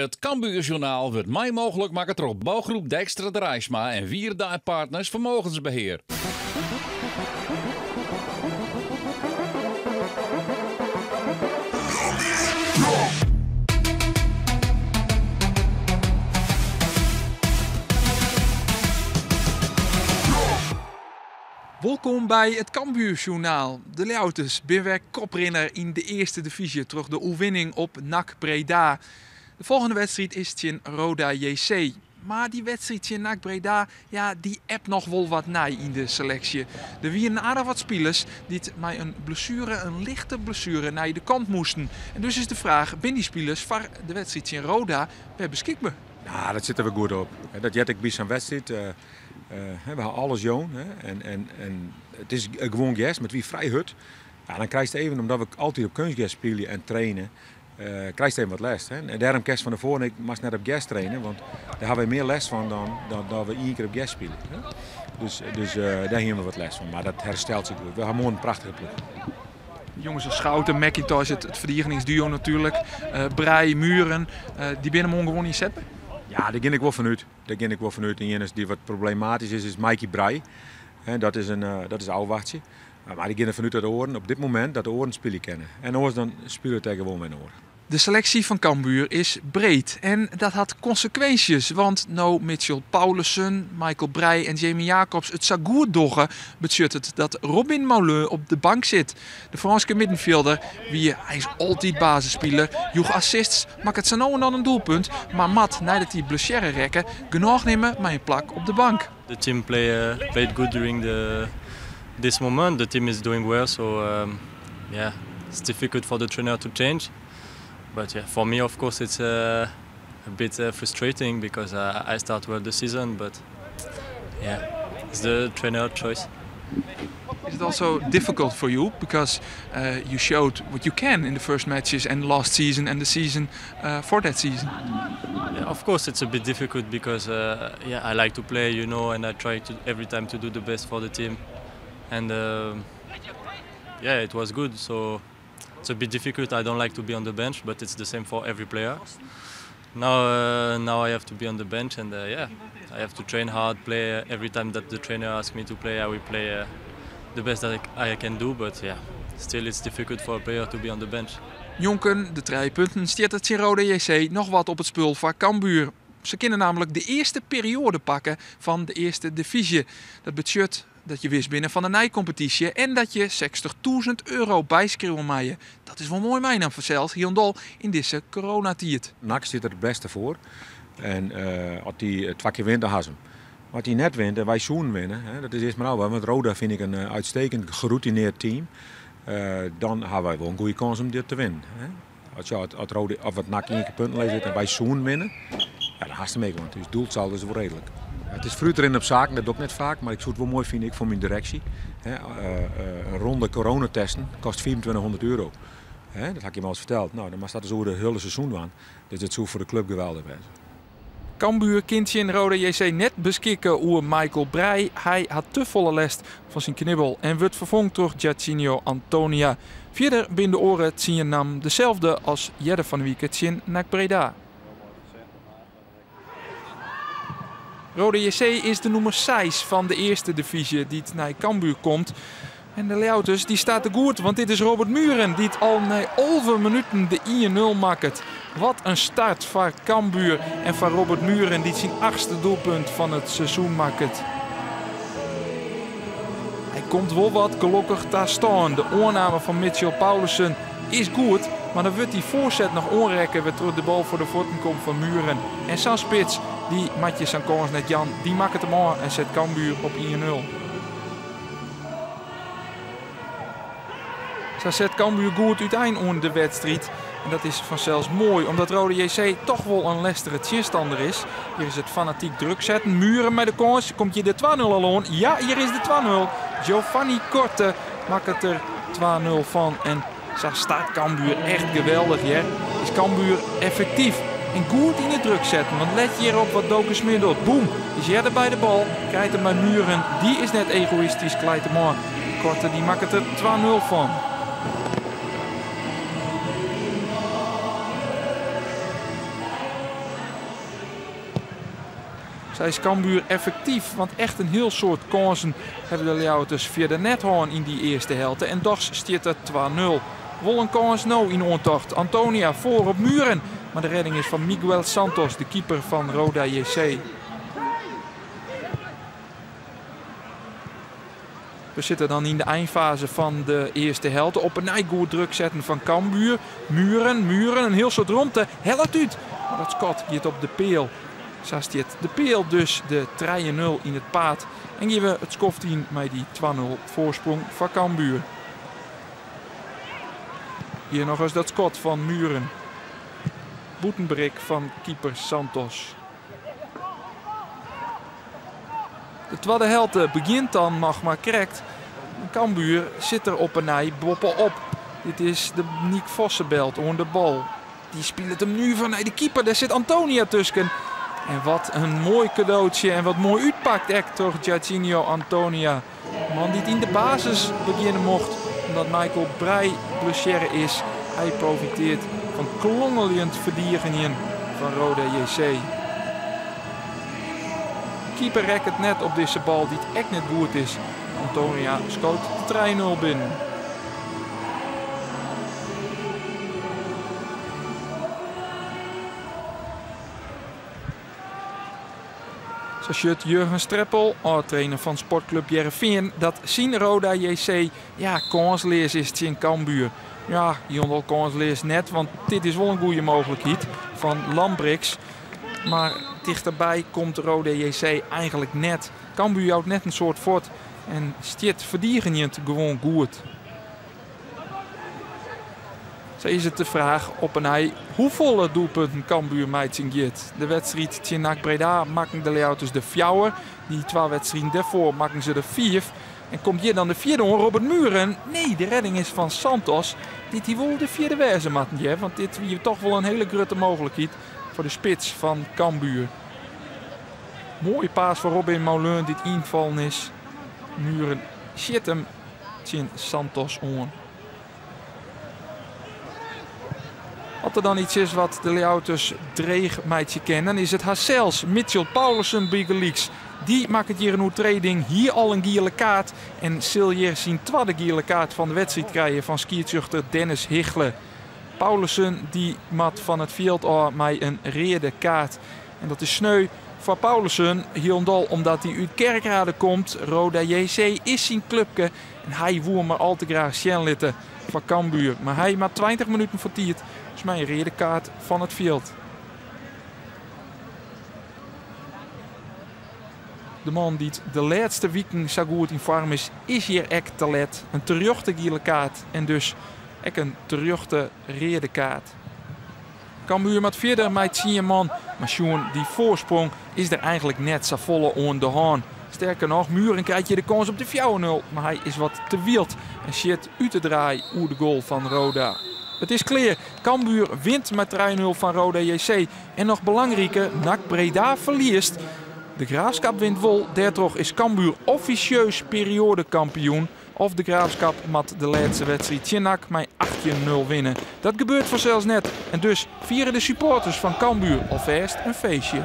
Het Cambuurjournaal wordt mij mogelijk maken door bouwgroep Dijkstra Drijsma en Wierdaai Partners Vermogensbeheer. Welkom bij het Cambuurjournaal. De Leeuwarden ben weer koprenner in de eerste divisie terug de overwinning op NAC Breda. De volgende wedstrijd is tegen Roda JC. Maar die wedstrijd tegen NAC Breda, ja, die hebt nog wel wat na in de selectie. Er waren aardig wat spelers die met een lichte blessure naar de kant moesten. En dus is de vraag, ben die spelers van de wedstrijd tegen Roda weer beschikbaar? Nou, dat zit er wel goed op. Dat jet ik bij zo'n wedstrijd. We hebben alles jong. En het is gewoon gas met wie vrij hut. Ja, dan krijg je even, omdat we altijd op kunstgas spelen en trainen, krijg je even wat les. Hè? En daarom kerst van tevoren, ik mag net op gas trainen, want daar hebben we meer les van dan we één keer op gas spelen. Hè? Dus daar hebben we wat les van. Maar dat herstelt zich goed. We hebben een prachtige ploeg. Jongens als Schouten, McIntosh, het verdedigingsduo natuurlijk, Brei, Muren, die binnen hem gewoon niet zetten? Ja, daar ging ik wel vanuit. En ene die wat problematisch is Mikey Brei. Dat is een ouwachtje. Maar die gaan er vanuit dat de oren op dit moment dat de oren spelen kennen. En anders dan spelen we tegen gewoon met oren. De selectie van Cambuur is breed en dat had consequenties. Want nou Mitchell Paulussen, Michael Brei en Jamie Jacobs het zo goed doggen, betekent het dat Robin Moulin op de bank zit. De Franse middenvelder, hij is altijd basisspeler, joeg assists, maakt het zo nou en dan een doelpunt. Maar Matt, nadat hij blessure rekken, genoeg nemen met een plak op de bank. The team played good during this moment. The team is doing well, so it's difficult for the trainer to change. But yeah, for me, of course, it's a bit frustrating because I start well the season. But yeah, it's the trainer choice. Is it also difficult for you because you showed what you can in the first matches and last season and the season for that season? Yeah, of course, it's a bit difficult because I like to play, you know, and I try to every time to do the best for the team. And it was good. So. It's a bit difficult. I don't like to be on the bench, but it's the same for every player. Now I have to be on the bench, and I have to train hard, play every time that the trainer asks me to play. I will play the best that I can do, but still it's difficult for a player to be on the bench. Jonken, de 3 punten, stiert het Roda JC nog wat op het spul van Cambuur. Ze kunnen namelijk de eerste periode pakken van de eerste divisie. Dat betekent dat je wist binnen van de nijcompetitie en dat je €60.000 bijschreeuwen mag je. Dat is wel mooi mijn naam vanzelf, Hiondol, in deze coronatijd. NAC zit er het beste voor. En als hij 2 keer wint, dan has hem. Maar als hij net wint en wij zoen winnen, dat is eerst maar nou. Want Roda vind ik een uitstekend geroutineerd team. Dan hebben wij wel een goede kans om dit te winnen. Als het NAC 1 keer punten zit en wij zoen winnen, dan haast hem mee. Want het doelsaldo is wel redelijk. Het is vroeger in op zaken, dat doe ik net vaak, maar ik zou het wel mooi vinden voor mijn directie. Een ronde coronatesten kost €2500. Dat had ik je wel eens verteld. Nou, dan was dat dus over de hele seizoen aan. Dus het zou voor de club geweldig zijn. Cambuur kindje in Roda JC net beschikken over Michael Brei. Hij had te volle last van zijn knibbel en wordt vervangen door Giacinho Antonia. Verder binnen de oren zien nam dezelfde als Jedde van de weekend in NAC Breda. Roda JC is de nummer 6 van de eerste divisie die naar Cambuur komt. En de Leeuwarden die staat te goed, want dit is Robert Muren die het al na 11 minuten de 1-0 maakt. Wat een start van Cambuur en van Robert Muren die zijn 8e doelpunt van het seizoen maakt. Hij komt wel wat gelukkig daar staan. De oorname van Mitchell Paulussen is goed, maar dan wordt die voorzet nog onrekken weer terug de bal voor de voeten komt van Muren. En zijn spits, die Matjes aan kans net Jan, die maakt het hem aan en zet Cambuur op 1-0. Zo zet Cambuur goed uiteindelijk aan de wedstrijd. En dat is vanzelfs mooi, omdat Roda JC toch wel een lestere tegenstander is. Hier is het fanatiek druk zetten. Muren met de kans. Komt hier de 2-0 al aan? Ja, hier is de 2-0. Giovanni Korte maakt het er 2-0 van. En zo staat Cambuur echt geweldig. Hè? Is Cambuur effectief en goed in de druk zetten. Want let hierop wat Doken Smit doet. Boom, is jij er bij de bal. Krijgt hem bij Muren. Die is net egoïstisch. Klijt hem aan. Korte die maakt het er 2-0 van. Zij is Cambuur effectief, want echt een heel soort kansen hebben de Leeuwers via de net gehad in die eerste helft. En toch staat het 2-0. Wel een kans nou in ontocht. Antonia voor op Muren. Maar de redding is van Miguel Santos, de keeper van Roda JC. We zitten dan in de eindfase van de eerste helft. Op een goed druk zetten van Cambuur. Muren, een heel soort rondte. Helpt uit. Maar dat schot gaat op de peel. Zo staat de peel dus de 3-0 in het paad. En geven we het skoft in met die 2-0 voorsprong van Cambuur. Hier nog eens dat schot van Muren. Boetenbrik van keeper Santos. De tweede helft begint dan nog maar correct. Cambuur zit er op een ei boppen op. Dit is de Nick Vossenbelt onder de bal. Die speelt hem nu vanuit de keeper. Daar zit Antonia tussen. En wat een mooi cadeautje en wat mooi uitpakt echt door Jairzinho Antonia. Man die het in de basis beginnen mocht. Omdat Michael Breij blessure is. Hij profiteert van klongelend verdedigen van Roda JC. Keeper rekt het net op deze bal die het echt net goed is. Antonia schoot 3-0 binnen. Zo shut Jurgen Streppel, trainer van sportclub Jereveen, dat zien Roda JC kansleers is in Cambuur. Ja, Jondel kansleers net, want dit is wel een goede mogelijkheid van Lambrix. Maar dichterbij komt Roda JC eigenlijk net. Cambuur houdt net een soort fort en stiet verdedigend gewoon goed. Zo is het de vraag op een ei hoeveel doelpunten Cambuur meiding geeft. De wedstrijd tegen NAC Breda maken de Leeuwers de 4. Die 2 wedstrijden daarvoor maken ze de 4. En komt hier dan de 4e hoor op het Muren. Nee, de redding is van Santos. Dit hier wel de 4e wezen matten, want dit is toch wel een hele grote mogelijkheid voor de spits van Cambuur. Mooie paas voor Robin Moulin dit invallen is. Muren shit hem tegen Santos on. Als er dan iets is wat de Leeuwers dreig meidje kennen, dan is het Hassels, Mitchell Paulussen, Bigeliks. Die maakt het hier een trading. Hier al een gele kaart. En Siljer zijn tweede gele kaart van de wedstrijd krijgen van skierzuchter Dennis Higle. Paulussen die mat van het veld af met een rode kaart. En dat is sneu voor Paulussen. Hiondal omdat hij uit Kerkrade komt. Roda JC is zijn clubje. En hij woer maar al te graag Sjenlitten van Cambuur. Maar hij maar 20 minuten vertiert. Dus mijn rode kaart van het veld. De man die de laatste weken zo goed in vorm is hier echt talent. Een terugte gele kaart en dus echt een terugte rode kaart. Cambuur met verder met man, maar Sjoen die voorsprong is er eigenlijk net zo volle on de haan. Sterker nog, Muren krijgt je de kans op de 4-0, maar hij is wat te wild en shit uit te draaien oer de goal van Roda. Het is clear, Cambuur wint met 3-0 van Roda JC en nog belangrijker, NAC Breda verliest. De Graafschap wint wel, daardoor is Cambuur officieus periodekampioen. Of de Graafschap mat de laatste wedstrijd Tjenak met 18-0 winnen. Dat gebeurt vanzelfs net. En dus vieren de supporters van Cambuur alvast een feestje.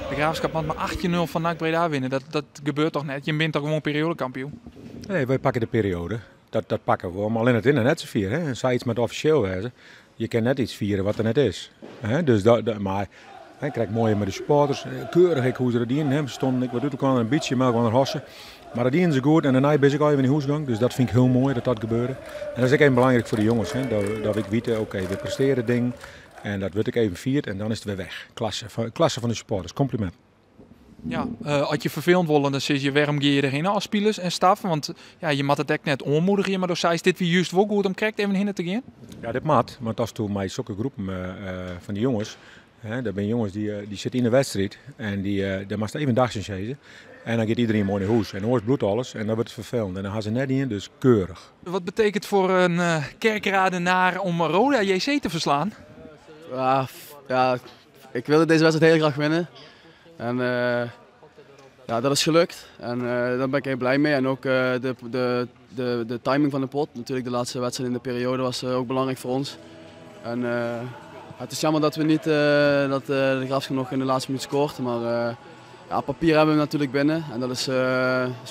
De Graafschap mat maar 18-0 van NAC Breda winnen. Dat gebeurt toch net? Je bent toch gewoon periodekampioen? Nee, wij pakken de periode. Dat pakken we om alleen het in en net te vieren. En zij iets met officieel wezen. Je kan net iets vieren wat er net is. Dus maar hij krijgt mooi met de supporters. Keurig hoe ze dat dienen. Stonden ik wat doet ook wel een beetje, maar gewoon een hossen. Maar dat dienen ze goed en daarna ben ik al even in de hoesgang. Dus dat vind ik heel mooi dat gebeurde. En dat is ook even belangrijk voor de jongens. Dat ik weet, oké, we presteren ding. En dat wordt ik even viert en dan is het weer weg. Klasse van de supporters. Compliment. Ja, als je vervelend willen, dan zit je waarom je erheen als spelers en staf. Want ja, je moet het echt net onmoedigen. Maar door zei is dit wie juist wel goed om krijgt even heen te gaan? Ja, dit maat. Want als toen mijn sokkengroep van die jongens. Dat zijn jongens die zitten in de wedstrijd. En daar mag even dag zijn zezen. En dan gaat iedereen mooi naar huis. En dan bloedt alles. En dan wordt het vervelend. En dan gaan ze net in, dus keurig. Wat betekent voor een Kerkradenaar om Roda JC te verslaan? Ja, ik wilde deze wedstrijd heel graag winnen. En ja, dat is gelukt. En daar ben ik heel blij mee. En ook de timing van de pot. Natuurlijk de laatste wedstrijd in de periode was ook belangrijk voor ons. En Het is jammer dat we niet dat de Graafschap nog in de laatste minuut scoort. Maar ja, papier hebben we natuurlijk binnen en dat is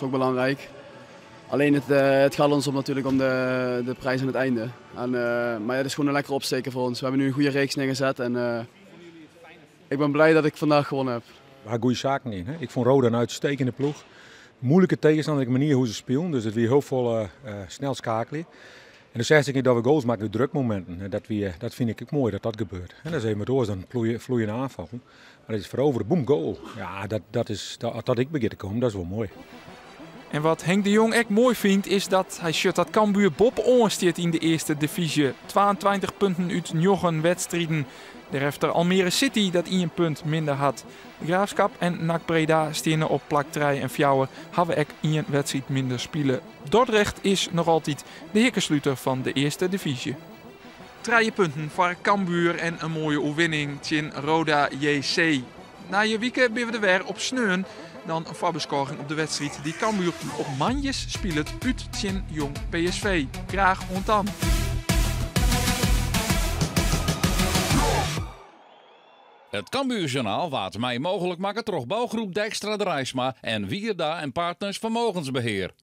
ook belangrijk. Alleen het gaat ons natuurlijk om de prijs aan het einde. Maar ja, het is gewoon een lekkere opsteken voor ons. We hebben nu een goede reeks neergezet en ik ben blij dat ik vandaag gewonnen heb. We hebben goede zaken in. Hè? Ik vond Roda een uitstekende ploeg. Moeilijke tegenstander, de manier hoe ze spelen. Dus het weer heel veel snel schakelen. En de 60 keer dat we goals maken, de drukmomenten. Dat vind ik ook mooi dat gebeurt. En dat is even met oors, dan vloeien aanval. Maar dat is veroveren, boem, goal. Ja, dat ik begin te komen, dat is wel mooi. En wat Henk de Jong echt mooi vindt, is dat hij shirt dat Cambuur Bob onsteert in de eerste divisie. 22 punten uit 9 wedstrijden. De refter Almere City dat 1 punt minder had. De Graafschap en NAC Breda stenen op plak 3 en 4 hebben ook 1 wedstrijd minder spelen. Dordrecht is nog altijd de hekkensluiter van de eerste divisie. 3 punten voor Cambuur en een mooie overwinning tegen Roda JC. Na je weekend ben we er weer op sneun. Dan een voorbeschouwing op de wedstrijd die Cambuur op Manjes speelt uit tegen Jong PSV. Graag ontan. Het Cambuurjournaal waard mij mogelijk maken door bouwgroep Dijkstra de Rijsma en Wierda en Partners Vermogensbeheer.